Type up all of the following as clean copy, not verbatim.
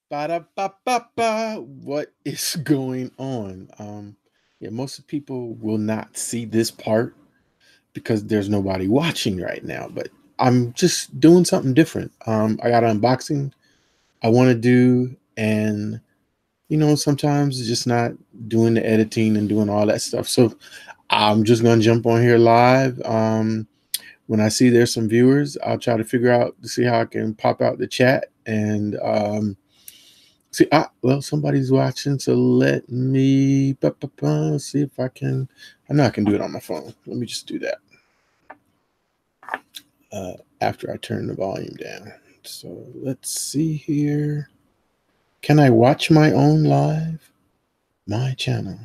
Ba-da-ba-ba-ba. What is going on? Yeah, most people will not see this part because there's nobody watching right now, but I'm just doing something different. I got an unboxing I want to do, and sometimes it's just not doing the editing and doing all that stuff. So I'm just gonna jump on here live. When I see there's some viewers, I'll try to figure out to see how I can pop out the chat and see. Well, somebody's watching, so let me see if I can. I know I can do it on my phone. Let me just do that after I turn the volume down. So let's see here. Can I watch my own live? My channel.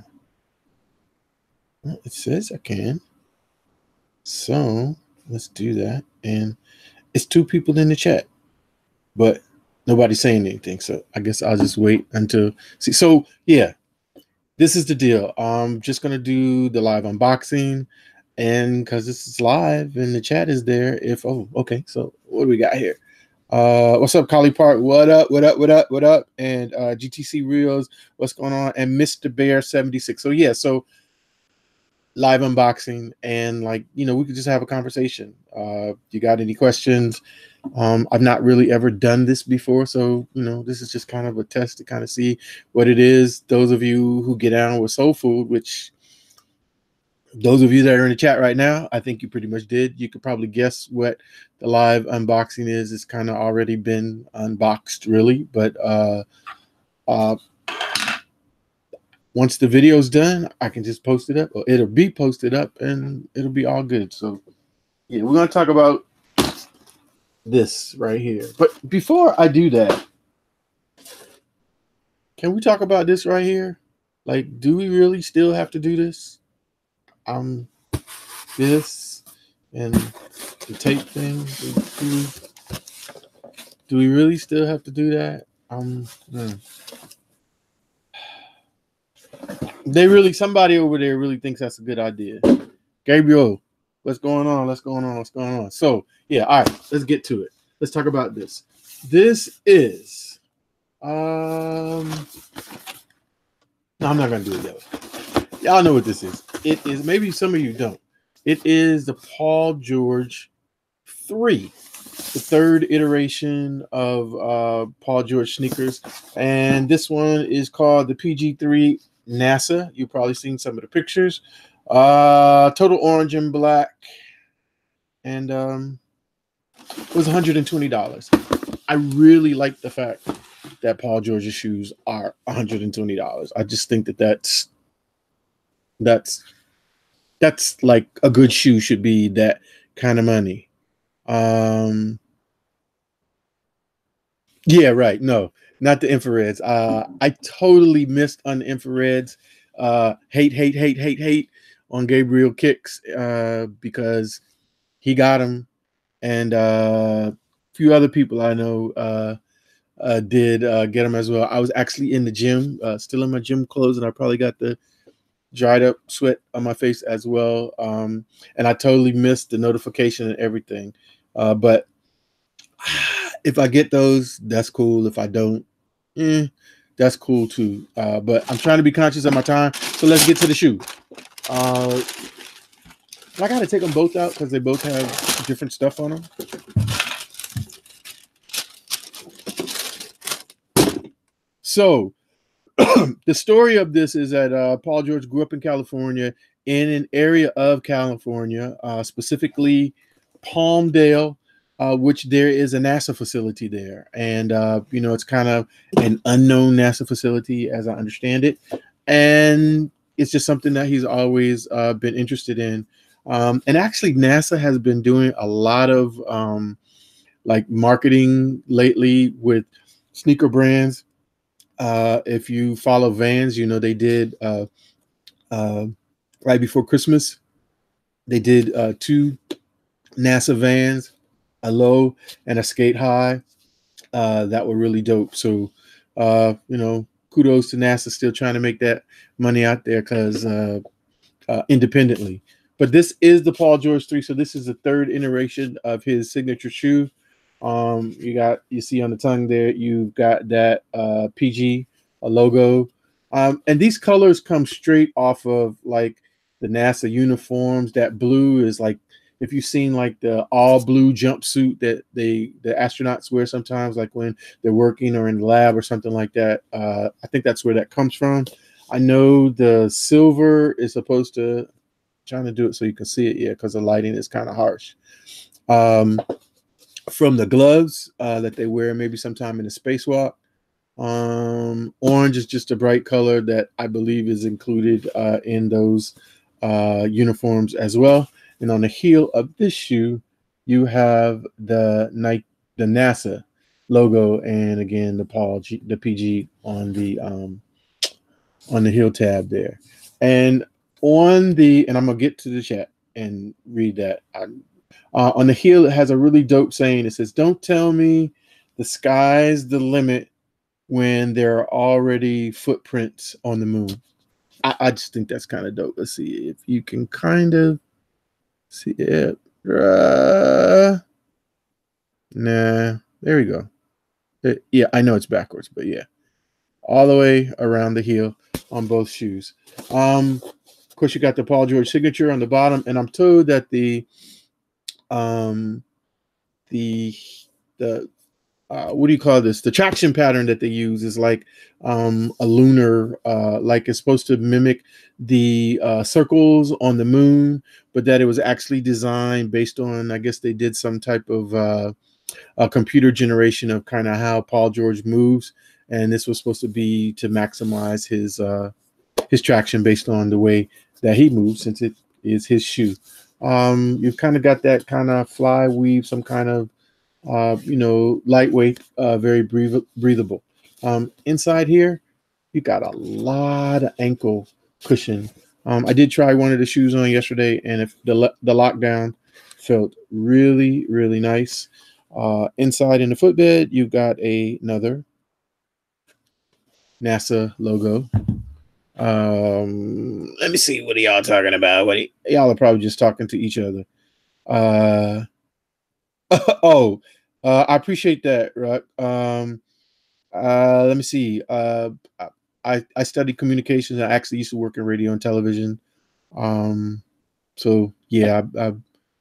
Well, it says I can. So let's do that. And it's two people in the chat, but nobody's saying anything. So I guess I'll just wait until see. So yeah, this is the deal. I'm just gonna do the live unboxing, and because this is live and the chat is there. Okay. So what do we got here? What's up, Collie Park? What up? What up? What up? What up? And GTC Reels, what's going on? And Mr. Bear 76. So yeah, so live unboxing, and we could just have a conversation. You got any questions? I've not really ever done this before, so this is just kind of a test to kind of see what it is. Those of you who get down with soul food, which those of you that are in the chat right now, I think you pretty much did. You could probably guess what the live unboxing is. It's kind of already been unboxed, really. But once the video's done, I can just post it up, or it'll be posted up, and it'll be all good. So, yeah, we're going to talk about this right here. But before I do that, can we talk about this right here? Like, do we really still have to do this? This and the tape thing. Do we really still have to do that? Somebody over there really thinks that's a good idea. Gabriel, what's going on? What's going on? What's going on? So yeah, all right, let's get to it. Let's talk about this. This is no, I'm not gonna do it yet. Y'all know what this is. It is, maybe some of you don't. It is the Paul George 3, the third iteration of Paul George sneakers. And this one is called the PG3 NASA. You've probably seen some of the pictures. Total orange and black. And it was $120. I really like the fact that Paul George's shoes are $120. I just think that's like a good shoe should be that kind of money. Yeah, right. No, not the infrareds. I totally missed on the infrareds. Hate on Gabriel Kicks because he got them, and a few other people I know did get them as well. I was actually in the gym, still in my gym clothes, and I probably got the dried up sweat on my face as well. And I totally missed the notification and everything. But if I get those, that's cool. If I don't, that's cool too. But I'm trying to be conscious of my time. So let's get to the shoe. I got to take them both out because they both have different stuff on them. So the story of this is that Paul George grew up in California, in an area of California, specifically Palmdale, which there is a NASA facility there. And, it's kind of an unknown NASA facility, as I understand it. And it's just something that he's always been interested in. And actually, NASA has been doing a lot of marketing lately with sneaker brands. If you follow Vans, they did right before Christmas, they did 2 NASA Vans, a low and a skate high, that were really dope. So, kudos to NASA still trying to make that money out there because independently. But this is the Paul George 3. So this is the third iteration of his signature shoe. You see on the tongue there, you've got that PG logo. And these colors come straight off of like the NASA uniforms. That blue is like, if you've seen like the all blue jumpsuit that the astronauts wear sometimes, like when they're working or in the lab or something like that. I think that's where that comes from. I know the silver is supposed to, trying to do it so you can see it, yeah, because the lighting is kind of harsh. From the gloves that they wear maybe sometime in a spacewalk. Orange is just a bright color that I believe is included in those uniforms as well. And on the heel of this shoe, you have the NASA logo, and again the PG on the heel tab there. And and I'm gonna get to the chat and read that. On the heel, it has a really dope saying. It says, "Don't tell me the sky's the limit when there are already footprints on the moon." I just think that's kind of dope. Let's see if you can kind of see it. Nah, there we go. Yeah, I know it's backwards, but yeah, all the way around the heel on both shoes. Of course, you got the Paul George signature on the bottom, and I'm told that the what do you call this? The traction pattern that they use is like a lunar, like it's supposed to mimic the circles on the moon, but that it was actually designed based on, I guess they did some type of a computer generation of kind of how Paul George moves, and this was supposed to be to maximize his traction based on the way that he moves, since it is his shoe. You've kind of got that kind of fly weave, some kind of lightweight, very breathable. Inside here, you got a lot of ankle cushion. I did try one of the shoes on yesterday, and if the lockdown felt really, really nice. Inside in the footbed, you've got another NASA logo. Let me see, what are y'all talking about? Y'all are probably just talking to each other. I appreciate that, Ruck. Let me see. I studied communications. I actually used to work in radio and television. So yeah, I've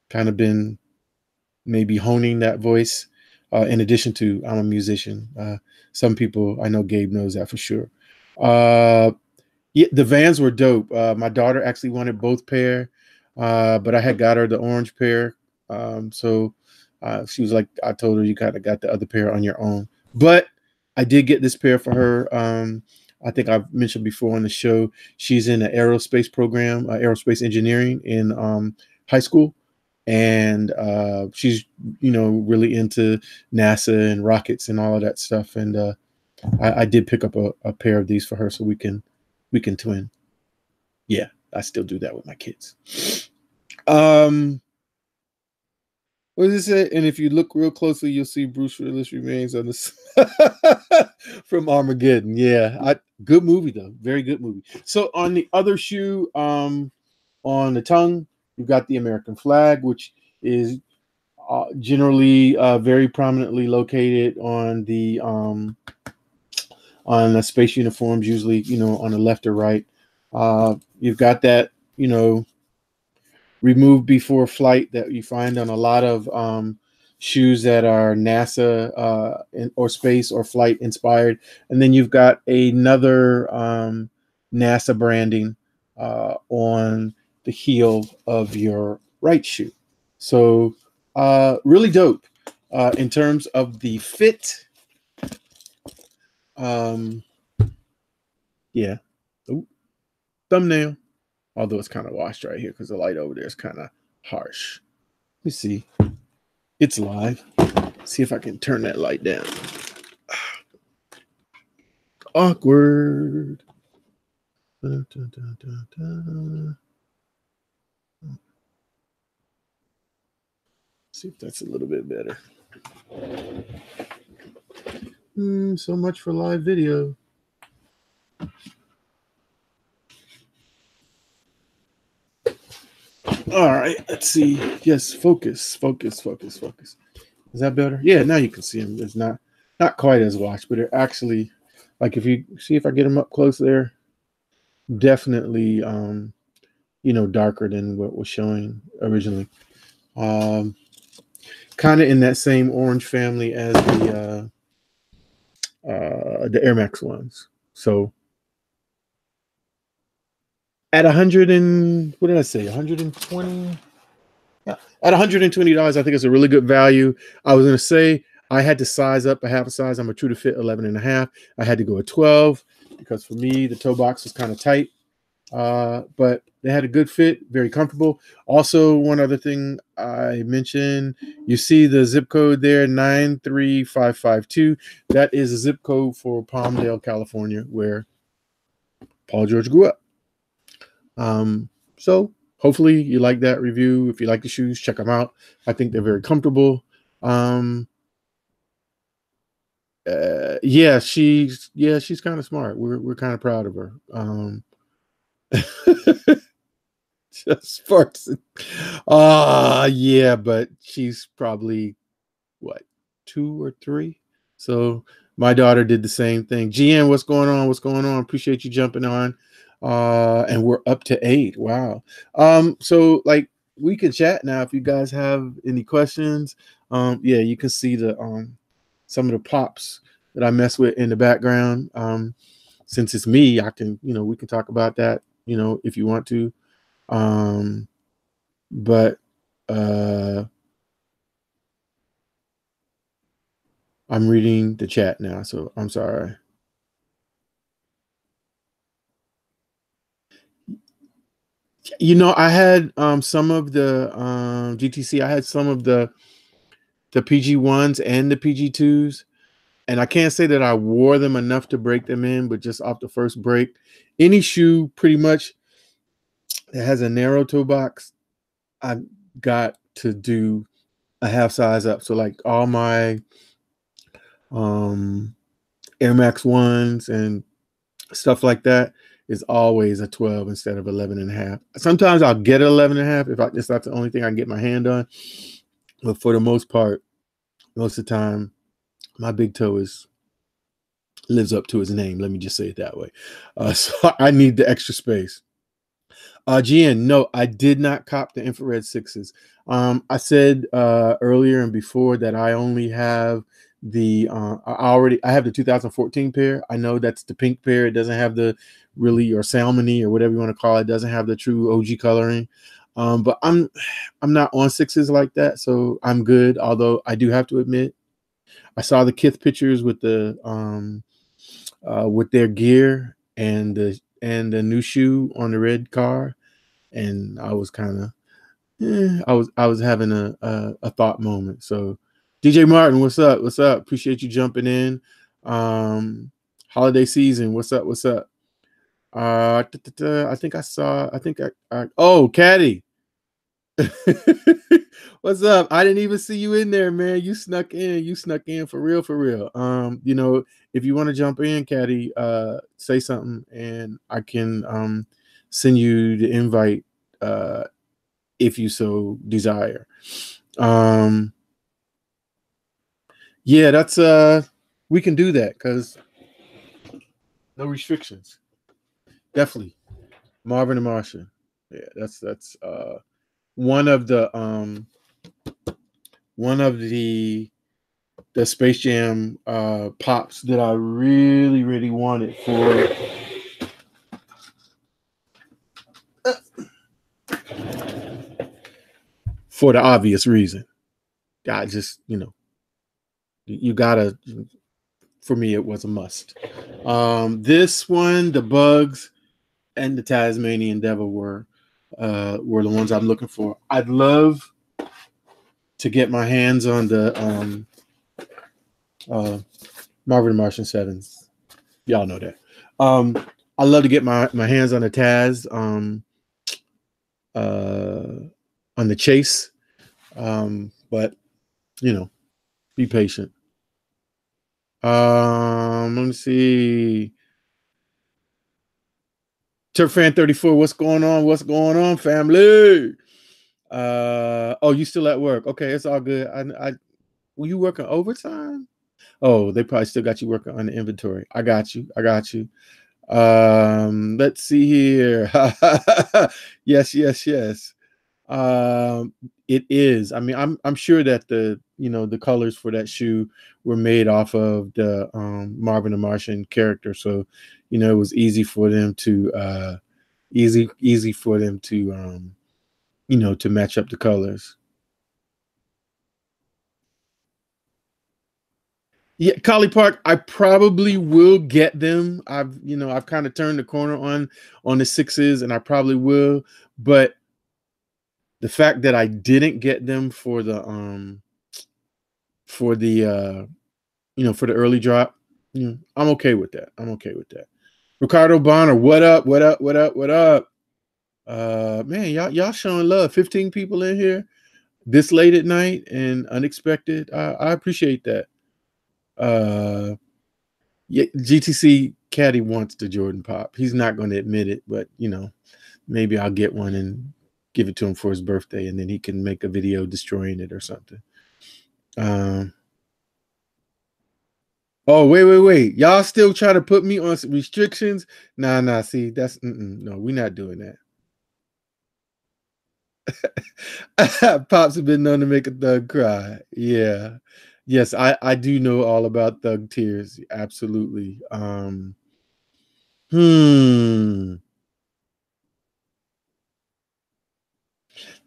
kind of been maybe honing that voice. In addition to, I'm a musician. Some people, I know Gabe knows that for sure. Yeah, the Vans were dope. My daughter actually wanted both pair, but I had got her the orange pair. So she was like, I told her, you kind of got the other pair on your own. But I did get this pair for her. I think I've mentioned before on the show, she's in an aerospace program, aerospace engineering in high school. And she's, really into NASA and rockets and all of that stuff. And I did pick up a pair of these for her so we can twin. Yeah, I still do that with my kids. What does it say? And if you look real closely, you'll see Bruce Willis remains on the from Armageddon. Yeah, good movie though, very good movie. So on the other shoe, on the tongue, you've got the American flag, which is generally very prominently located on the space uniforms, usually on the left or right. You've got that removed before flight that you find on a lot of shoes that are NASA or space or flight inspired. And then you've got another NASA branding on the heel of your right shoe. So really dope in terms of the fit. Yeah. Ooh, thumbnail. Although it's kind of washed right here because the light over there is kind of harsh. Let me see. It's live. See if I can turn that light down. Awkward. Dun, dun, dun, dun, dun. See if that's a little bit better. So much for live video. All right, let's see. Yes, focus. Is that better? Yeah, now you can see them. It's not quite as washed, but they're actually, like, if you see, if I get them up close there, definitely darker than what was showing originally. Kind of in that same orange family as the Air Max ones. So at 100 and what did I say? 120. Yeah. At $120, I think it's a really good value. I was going to say I had to size up a half a size. I'm a true to fit 11 and a half. I had to go at 12 because for me, the toe box was kind of tight. But they had a good fit, very comfortable. Also, one other thing I mentioned, you see the zip code there, 93552. That is a zip code for Palmdale, California, where Paul George grew up. So hopefully you like that review. If you like the shoes, check them out. I think they're very comfortable. Yeah, she's kind of smart. We're kind of proud of her. Just farts. Yeah, but she's probably what, 2 or 3. So my daughter did the same thing. GN, what's going on? What's going on? Appreciate you jumping on. And we're up to 8. Wow. So like we can chat now if you guys have any questions. Yeah, you can see the some of the pops that I mess with in the background. Since it's me, I can, we can talk about that, if you want to. But I'm reading the chat now, so I'm sorry. I had some of the GTC. I had some of the PG1s and the PG2s, and I can't say that I wore them enough to break them in, but just off the first break, any shoe pretty much that has a narrow toe box, I got to do a half size up. So like all my Air Max 1s and stuff like that is always a 12 instead of 11 and a half. Sometimes I'll get an 11 and a half if that's the only thing I can get my hand on. But for the most part, most of the time, my big toe lives up to his name. Let me just say it that way. So I need the extra space. GN, no, I did not cop the infrared 6s. I said earlier and before that I only have I have the 2014 pair. I know that's the pink pair. It doesn't have the really, or salmony or whatever you want to call it. It doesn't have the true OG coloring. But I'm not on 6s like that, so I'm good. Although I do have to admit, I saw the Kith pictures with the with their gear and the new shoe on the red car, and I was kind of I was having a thought moment. So DJ Martin, what's up? What's up? Appreciate you jumping in. Holiday season, what's up? What's up? I think oh, Caddy. What's up? I didn't even see you in there, man. You snuck in. You snuck in for real, for real. If you want to jump in, Caddy, say something and I can send you the invite if you so desire. Yeah, that's we can do that because no restrictions. Definitely. Marvin and Martian. Yeah, that's one of the Space Jam pops that I really, really wanted for the obvious reason. I just, you gotta, for me, it was a must. This one, the Bugs and the Tasmanian Devil were the ones I'm looking for. I'd love to get my hands on the Marvin Martian 7s. Y'all know that. I'd love to get my hands on the Taz on the Chase. But be patient. Let me see. Turfan 34, what's going on? What's going on, family? Oh, you still at work? Okay, it's all good. Were you working overtime? Oh, they probably still got you working on the inventory. I got you. I got you. Let's see here. Yes, yes, yes. Um, it is. I mean, I'm sure that the colors for that shoe were made off of the Marvin the Martian character, so it was easy for them to easy for them to to match up the colors. Yeah, Collie Park, I probably will get them. I've kind of turned the corner on the sixes, and I probably will. But the fact that I didn't get them for the for the early drop, I'm okay with that. I'm okay with that. Ricardo Bonner, what up? What up? What up? What up? Man, y'all showing love. 15 people in here this late at night and unexpected. I appreciate that. Uh, Yeah, GTC Caddy wants the Jordan pop. He's not going to admit it, but maybe I'll get one and give it to him for his birthday, and then he can make a video destroying it or something. Um, oh, wait. Y'all still try to put me on some restrictions? Nah. See, that's no, we're not doing that. Pops have been known to make a thug cry. Yeah. Yes, I do know all about thug tears. Absolutely. Hmm.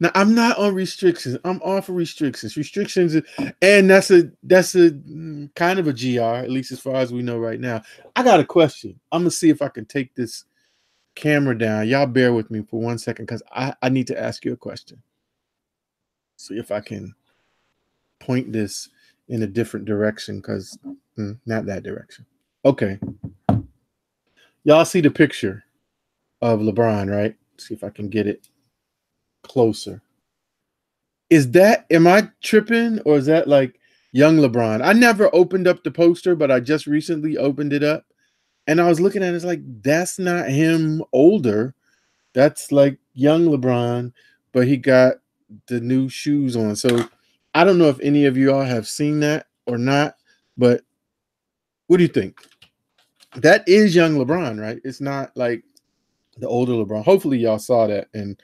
Now I'm not on restrictions. I'm off of restrictions. Restrictions, and that's a kind of a GR, at least as far as we know right now. I got a question. I'm gonna see if I can take this camera down. Y'all bear with me for 1 second because I need to ask you a question. See if I can point this in a different direction because not that direction. Okay. Y'all see the picture of LeBron, right? See if I can get it closer. Am I tripping or is that like young LeBron? I never opened up the poster, but I just recently opened it up and I was looking at it, it's like, that's not him older. That's like young LeBron, but he got the new shoes on. So I don't know if any of you all have seen that or not, but what do you think? That is young LeBron, right? It's not like the older LeBron. Hopefully y'all saw that. And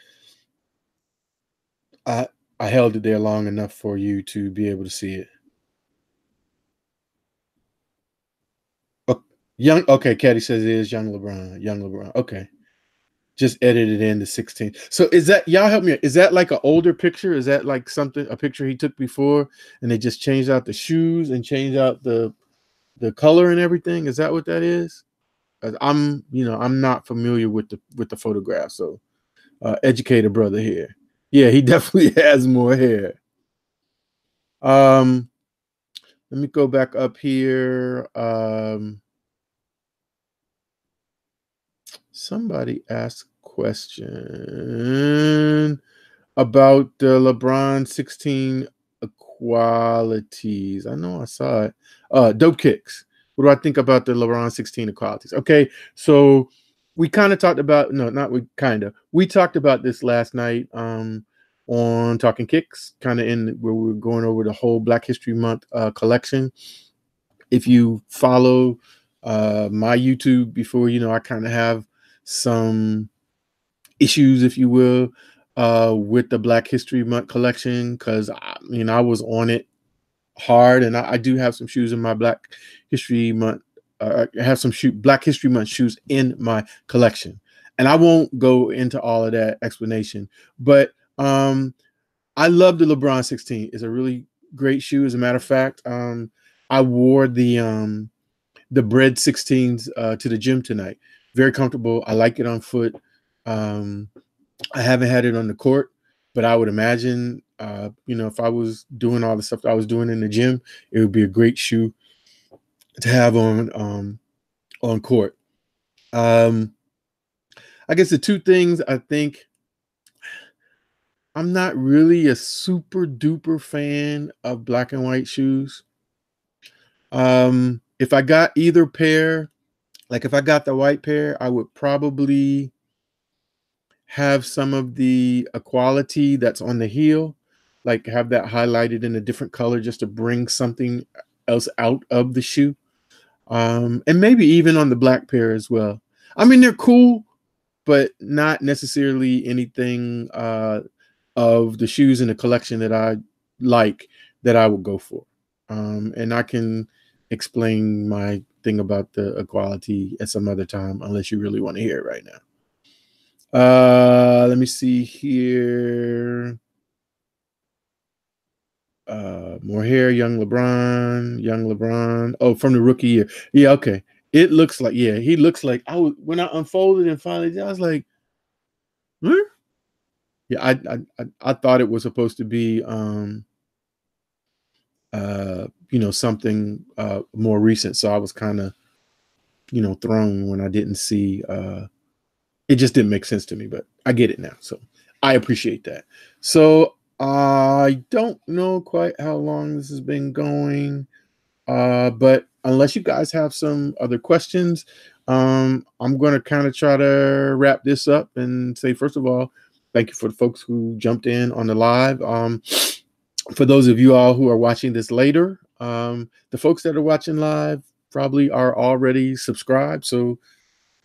I I held it there long enough for you to be able to see it. Oh, young. Okay, Caddy says it is young LeBron. Young LeBron. Okay, just edited in the 16. So is that y'all help me? Is that like an older picture? Is that like a picture he took before, and they just changed out the shoes and changed out the color and everything? Is that what that is? I'm not familiar with the photograph, so educated brother here. Yeah, he definitely has more hair. Um, Let me go back up here. Somebody asked a question about the LeBron 16 equalities. I know I saw it. Dope kicks. What do I think about the LeBron 16 equalities? Okay, so we kind of talked about, no, not we kind of. We talked about this last night on Talking Kicks, kind of in where we were going over the whole Black History Month collection. If you follow my YouTube before, I kind of have some issues, if you will, with the Black History Month collection because I was on it hard, and I do have some shoes in my Black History Month. I have some Black History Month shoes in my collection, and I won't go into all of that explanation. But I love the LeBron 16. It's a really great shoe. As a matter of fact, I wore the Bread 16s to the gym tonight. Very comfortable. I like it on foot. Um, I haven't had it on the court, but I would imagine, if I was doing all the stuff that I was doing in the gym, it would be a great shoe to have on court. I guess the two things I think, I'm not really a super duper fan of black and white shoes. If I got either pair, like if I got the white pair, I would probably have some of the equality that's on the heel. like have that highlighted in a different color just to bring something else out of the shoe. And maybe even on the black pair as well. I mean, they're cool, but not necessarily anything of the shoes in the collection that I like that I would go for. And I can explain my thing about the equality at some other time, unless you really want to hear it right now. Let me see here. More hair, young LeBron. Oh, from the rookie year. Yeah, okay. It looks like, yeah, he looks like when I unfolded and finally, I was like, huh? Yeah, I thought it was supposed to be something more recent. So I was kind of, thrown when I didn't see it just didn't make sense to me, but I get it now. So I appreciate that. So I don't know quite how long this has been going. But unless you guys have some other questions, I'm going to kind of try to wrap this up and say, first of all, thank you for the folks who jumped in on the live. For those of you all who are watching this later, the folks that are watching live probably are already subscribed. So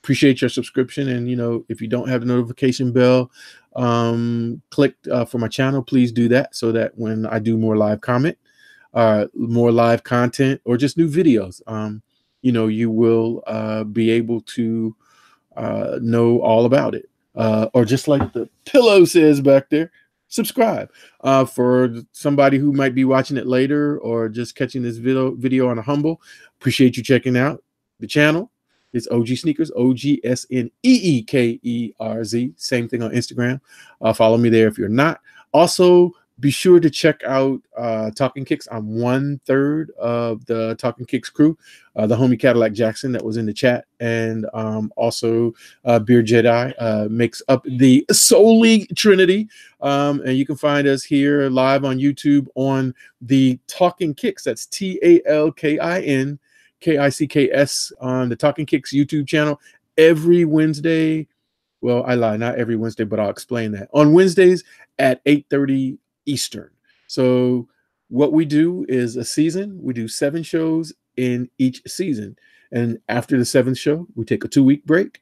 appreciate your subscription. And, if you don't have the notification bell, click for my channel, please do that so that when I do more live more live content, or just new videos, you will be able to know all about it. Or just like the pillow says back there, subscribe. For somebody who might be watching it later or just catching this video on a humble, appreciate you checking out the channel. It's OGSneekerz, OGSneekerz. Same thing on Instagram. Follow me there if you're not. Also, be sure to check out Talkin Kicks. I'm 1/3 of the Talkin Kicks crew. The homie Cadillac Jackson that was in the chat, and also Beer Jedi makes up the Soul League Trinity. And you can find us here live on YouTube on the Talkin Kicks. That's TalkinKicks on the Talkin Kicks YouTube channel every Wednesday. Well, I lie, not every Wednesday, but I'll explain that. On Wednesdays at 8:30 Eastern. So what we do is a season. We do 7 shows in each season. And after the 7th show, we take a 2-week break.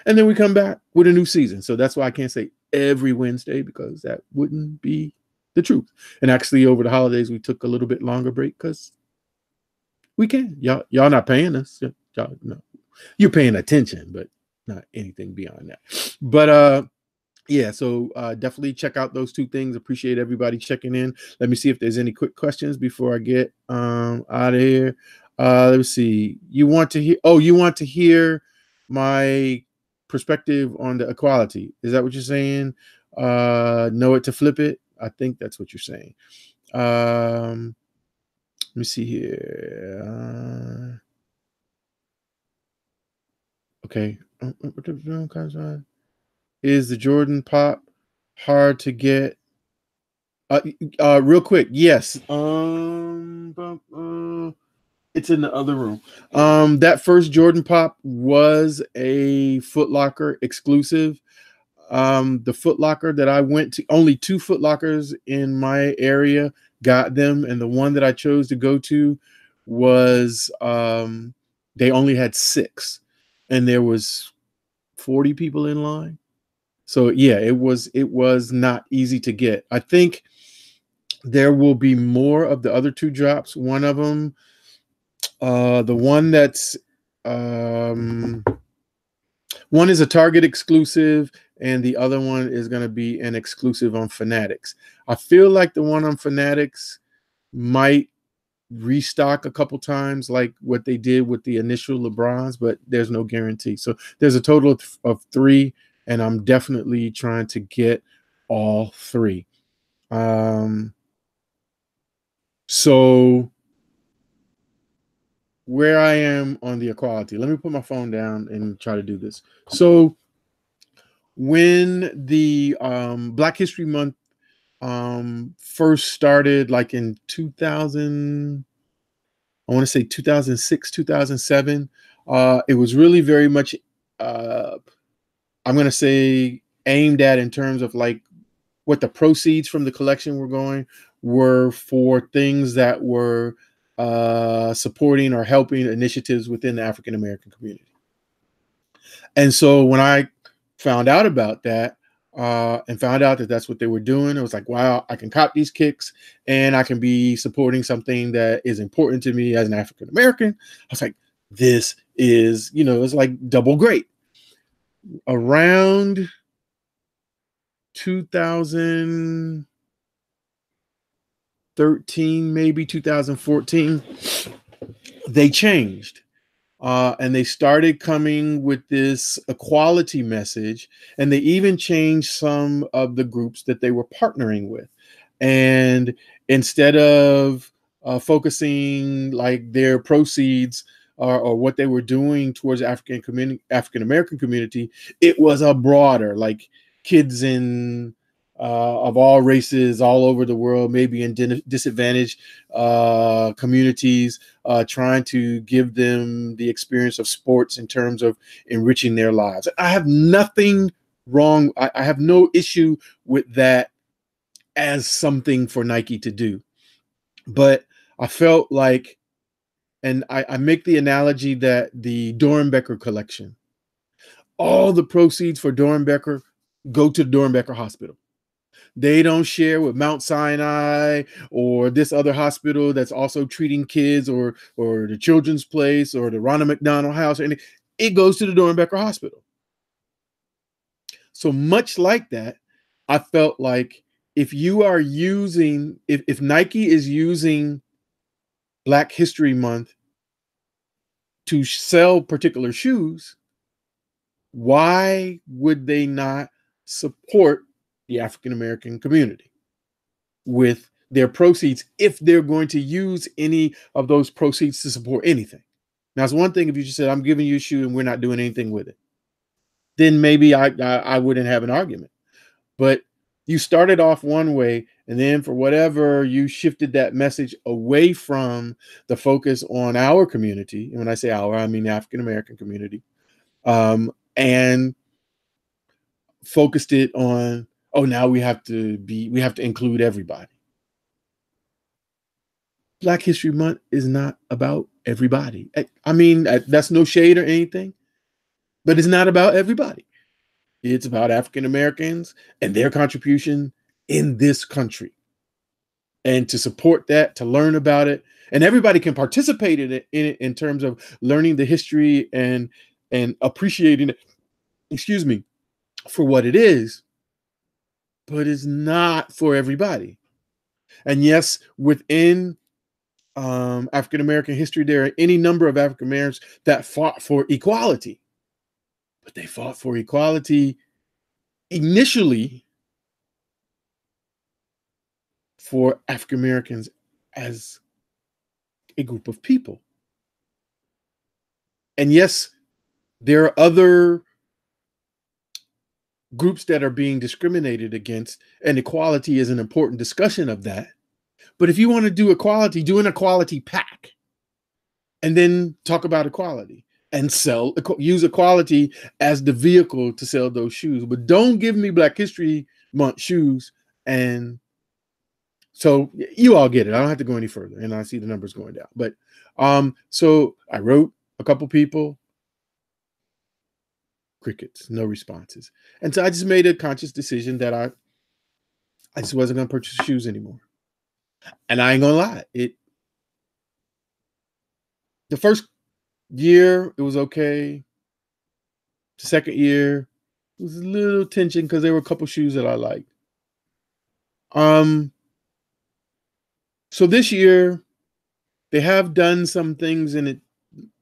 And then we come back with a new season. So that's why I can't say every Wednesday, because that wouldn't be the truth. And actually, over the holidays, we took a little bit longer break because we can. Y'all not paying us. Y'all, no. You're paying attention, but not anything beyond that. But yeah, so definitely check out those 2 things. Appreciate everybody checking in. Let me see if there's any quick questions before I get out of here. Let's see. You want to hear my perspective on the equality? Is that what you're saying? Know it to flip it? I think that's what you're saying. Let me see here. Okay. Is the Jordan Pop hard to get? Real quick, yes. It's in the other room. That first Jordan Pop was a Foot Locker exclusive. The Foot Locker that I went to, only 2 Foot Lockers in my area got them, and the one that I chose to go to was they only had 6, and there was 40 people in line. So yeah, it was not easy to get. I think there will be more of the other 2 drops. One of them, the one that's one is a Target exclusive, and the other one is going to be an exclusive on Fanatics. I feel like the one on Fanatics might restock a couple times, like what they did with the initial LeBrons, but there's no guarantee. So there's a total of 3, and I'm definitely trying to get all 3. So where I am on the equality, let me put my phone down and try to do this. So when the Black History Month first started, like in 2000, I want to say 2006, 2007, it was really very much, I'm going to say, aimed at in terms of like what the proceeds from the collection were for things that were supporting or helping initiatives within the African American community. And so when I found out about that, and found out that that's what they were doing, I was like, wow, I can cop these kicks and I can be supporting something that is important to me as an African American. I was like, this is, it's like double great. Around 2013, maybe 2014, they changed. And they started coming with this equality message, and they even changed some of the groups that they were partnering with. And instead of focusing like their proceeds or what they were doing towards African American community, it was a broader, like kids in of all races all over the world, maybe in disadvantaged communities, trying to give them the experience of sports in terms of enriching their lives. I have nothing wrong. I have no issue with that as something for Nike to do. But I felt like, and I make the analogy that the Dorenbecher collection, all the proceeds for Dorenbecher go to the Dorenbecher Hospital. They don't share with Mount Sinai or this other hospital that's also treating kids, or the Children's Place or the Ronald McDonald House. And it goes to the Dorenbecher Hospital. So much like that, I felt like if you are using, if Nike is using Black History Month to sell particular shoes, why would they not support the African American community with their proceeds if they're going to use any of those proceeds to support anything? Now, it's one thing if you just said, I'm giving you a shoe and we're not doing anything with it. Then maybe I wouldn't have an argument. But you started off one way, and then for whatever, you shifted that message away from the focus on our community. And when I say our, I mean the African American community, and focused it on, oh, now we have to include everybody. Black History Month is not about everybody. I mean, that's no shade or anything, but it's not about everybody. It's about African Americans and their contribution in this country. And to support that, to learn about it, and everybody can participate in it in terms of learning the history and appreciating it, for what it is, but it's not for everybody. And yes, within African American history, there are any number of African Americans that fought for equality, but they fought for equality initially for African Americans as a group of people. And yes, there are other groups that are being discriminated against, and equality is an important discussion of that. But if you want to do equality, do an equality pack and then talk about equality and use equality as the vehicle to sell those shoes. But don't give me Black History Month shoes. And so you all get it. I don't have to go any further, and I see the numbers going down. But so I wrote a couple people, crickets, no responses. And so I just made a conscious decision that I just wasn't going to purchase shoes anymore. And I ain't gonna lie, the first year it was okay. The second year it was a little tension because there were a couple shoes that I liked. So this year they have done some things, and it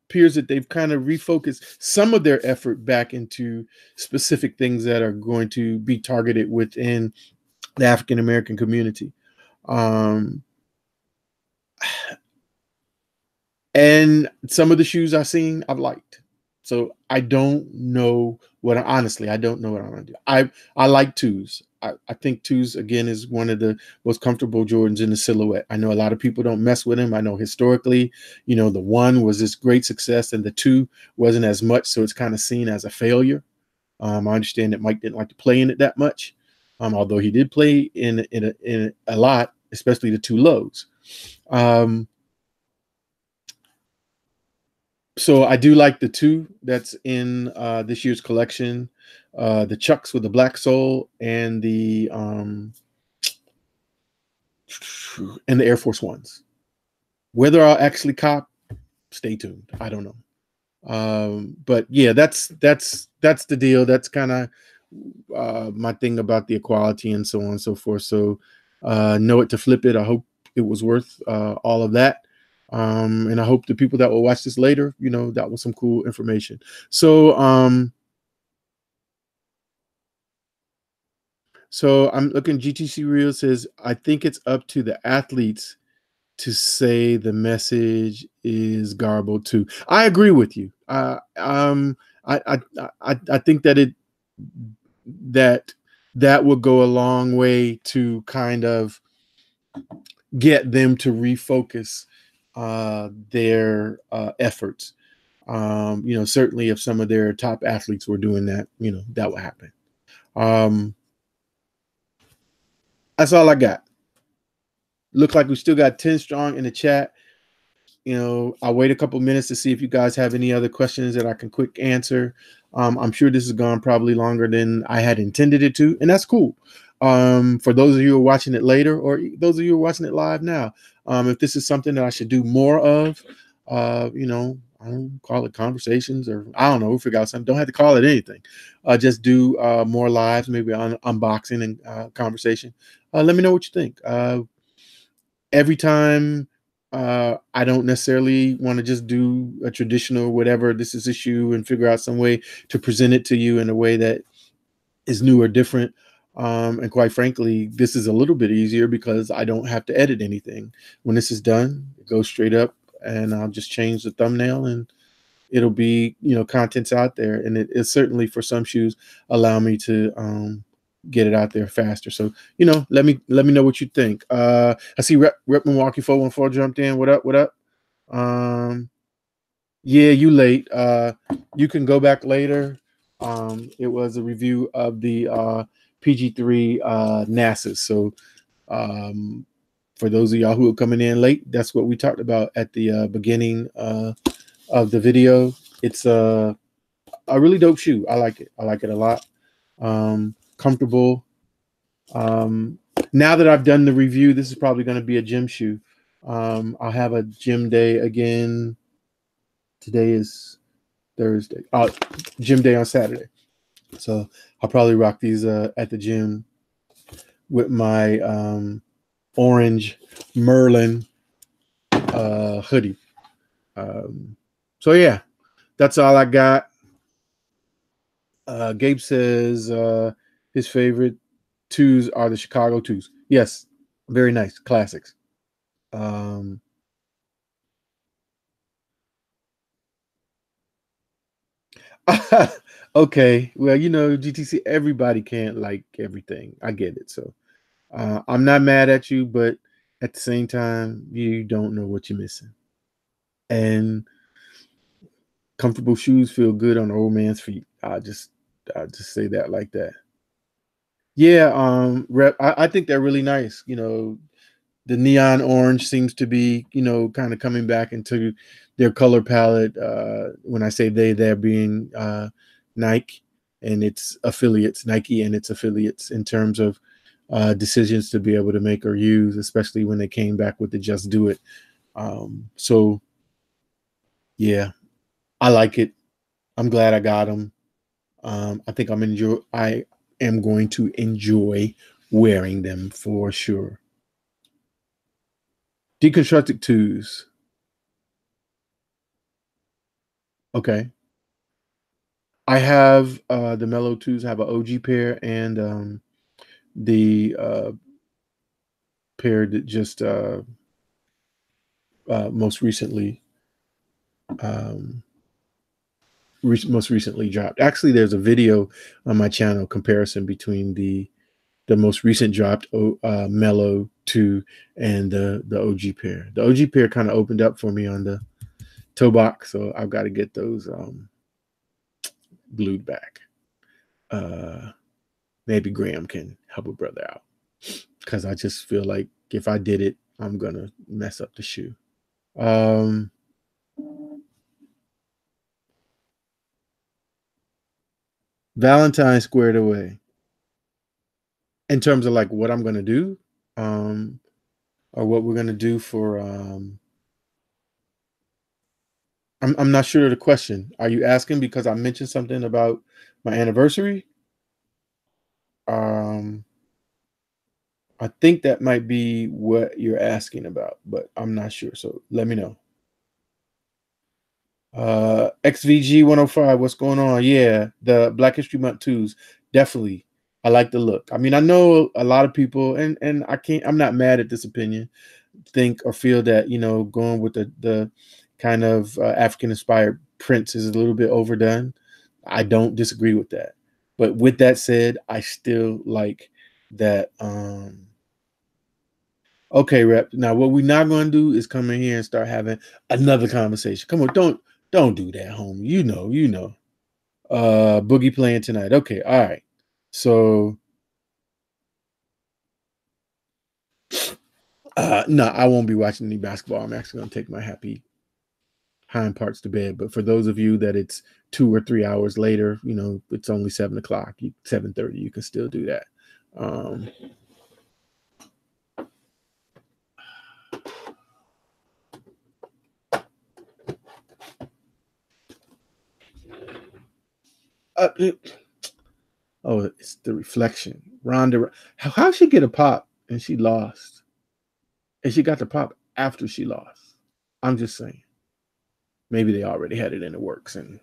appears that they've kind of refocused some of their effort back into specific things that are going to be targeted within the African American community. And some of the shoes I've seen, I've liked. So I don't know honestly, I don't know what I'm going to do. I like twos. I think twos, again, is one of the most comfortable Jordans in the silhouette. I know a lot of people don't mess with them. I know historically, the one was this great success and the two wasn't as much. So it's kind of seen as a failure. I understand that Mike didn't like to play in it that much. although he did play in a lot, especially the two lows. So I do like the two that's in this year's collection, the Chucks with the black sole and the Air Force Ones. Whether I'll actually cop, stay tuned. I don't know. But yeah, that's the deal. That's kind of my thing about the equality and so on and so forth. So know it to flip it. I hope it was worth all of that. And I hope the people that will watch this later, that was some cool information. So I'm looking. GTC Real says, I think it's up to the athletes to say the message is garbled too. I agree with you. I think that will go a long way to kind of get them to refocus their efforts. Certainly if some of their top athletes were doing that, that would happen. That's all I got. Look like we still got 10 strong in the chat. I'll wait a couple minutes to see if you guys have any other questions that I can quick answer. I'm sure this has gone probably longer than I had intended it to, and that's cool. For those of you who are watching it later, or those of you who are watching it live now, if this is something that I should do more of, I don't call it conversations, or I don't know, we'll figure out something. Don't have to call it anything. Just do more lives, maybe on unboxing and conversation. Let me know what you think. Every time I don't necessarily want to just do a traditional whatever this is issue and figure out some way to present it to you in a way that is new or different. And quite frankly, this is a little bit easier because I don't have to edit anything. When this is done, it goes straight up and I'll just change the thumbnail and it'll be, contents out there. And it certainly for some shoes allow me to get it out there faster. So, let me know what you think. I see Rep Milwaukee 414 jumped in. What up? Yeah, you late. You can go back later. It was a review of the PG3 NASA's. So for those of y'all who are coming in late, that's what we talked about at the beginning of the video. It's a really dope shoe. I like it. I like it a lot. Comfortable. Now that I've done the review, this is probably going to be a gym shoe. I'll have a gym day again. Today is Thursday. Gym day on Saturday. So I'll probably rock these at the gym with my orange Merlin hoodie. So yeah, that's all I got. Gabe says his favorite twos are the Chicago twos. Yes, very nice. Classics. Okay. Well, GTC, everybody can't like everything. I get it. So I'm not mad at you, but at the same time, you don't know what you're missing. And comfortable shoes feel good on an old man's feet. I'll just say that like that. Yeah, Rep, I think they're really nice. The neon orange seems to be, kind of coming back into their color palette. When I say they're being Nike and its affiliates, Nike and its affiliates, in terms of decisions to be able to make or use, especially when they came back with the Just Do It. So, yeah, I like it. I'm glad I got them. I think I am going to enjoy wearing them for sure. Deconstructed twos. Okay. I have the Mellow twos. I have an OG pair and the pair that just most recently dropped. Actually, there's a video on my channel comparison between the most recent dropped Mellow 2 and the OG pair. The OG pair kind of opened up for me on the toe box, so I've got to get those glued back. maybe Graham can help a brother out, because I just feel like if I did it, I'm gonna mess up the shoe. Valentine squared away in terms of like what I'm gonna do, or what we're gonna do for. I'm not sure of the question. Are you asking because I mentioned something about my anniversary? I think that might be what you're asking about, but I'm not sure. So let me know. XVG 105, what's going on? Yeah, the Black History Month twos, definitely. I like the look. I mean, I know a lot of people, and I'm not mad at this opinion, think or feel that, going with the kind of African inspired prints is a little bit overdone. I don't disagree with that. But with that said, I still like that. Okay, Rep. Now what we're not going to do is come in here and start having another conversation. Come on, don't do that, homie. You know. Boogie playing tonight. Okay, all right. So no, I won't be watching any basketball. I'm actually going to take my happy hind parts to bed. But for those of you that it's 2 or 3 hours later, it's only 7:00, 7:30. You can still do that. It's the reflection. Ronda, how she get a pop and she lost, and she got the pop after she lost. I'm just saying. Maybe they already had it in the works, and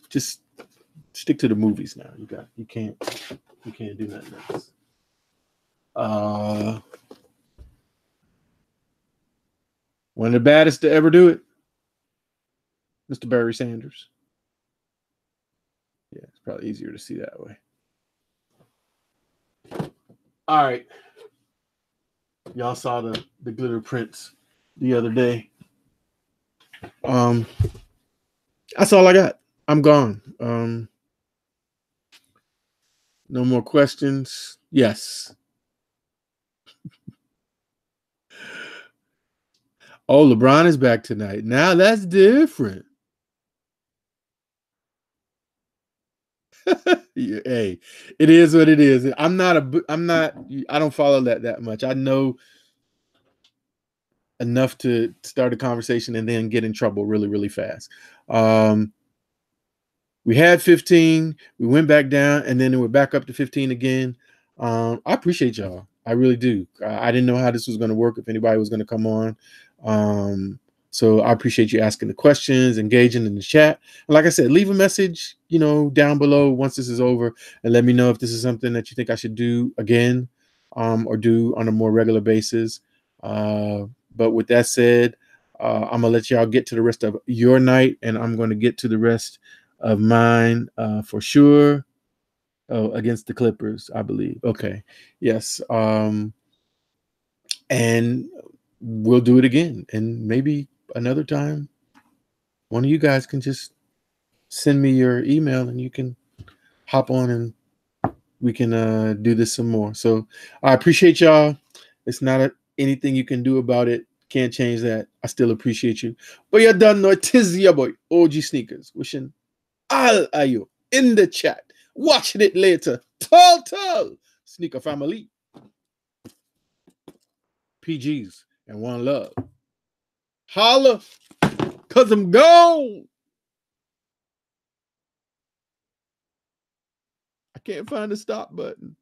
just stick to the movies now. You can't do nothing else. One of the baddest to ever do it, Mr. Barry Sanders. Yeah, it's probably easier to see that way. All right. Y'all saw the glitter prints the other day. That's all I got. I'm gone. No more questions. Yes. Oh, LeBron is back tonight. Now that's different. Yeah, hey, it is what it is. I don't follow that much. I know enough to start a conversation and then get in trouble really, really fast. We had 15, we went back down, and then we're back up to 15 again. I appreciate y'all. I really do. I didn't know how this was going to work, if anybody was going to come on. So I appreciate you asking the questions, engaging in the chat. And like I said, leave a message, down below once this is over, and let me know if this is something that you think I should do again, or do on a more regular basis. But with that said, I'm going to let y'all get to the rest of your night, and I'm going to get to the rest of mine for sure. Oh, against the Clippers, I believe. Okay. Yes. And we'll do it again. And maybe another time, one of you guys can just send me your email and you can hop on and we can do this some more. So I appreciate y'all. It's not anything you can do about it. Can't change that. I still appreciate you. But you done know it is your boy, OGSneekerz, wishing all of you in the chat, watching it later. Tall sneaker family, PGs, and one love. Holla, cause I'm gone. I can't find the stop button.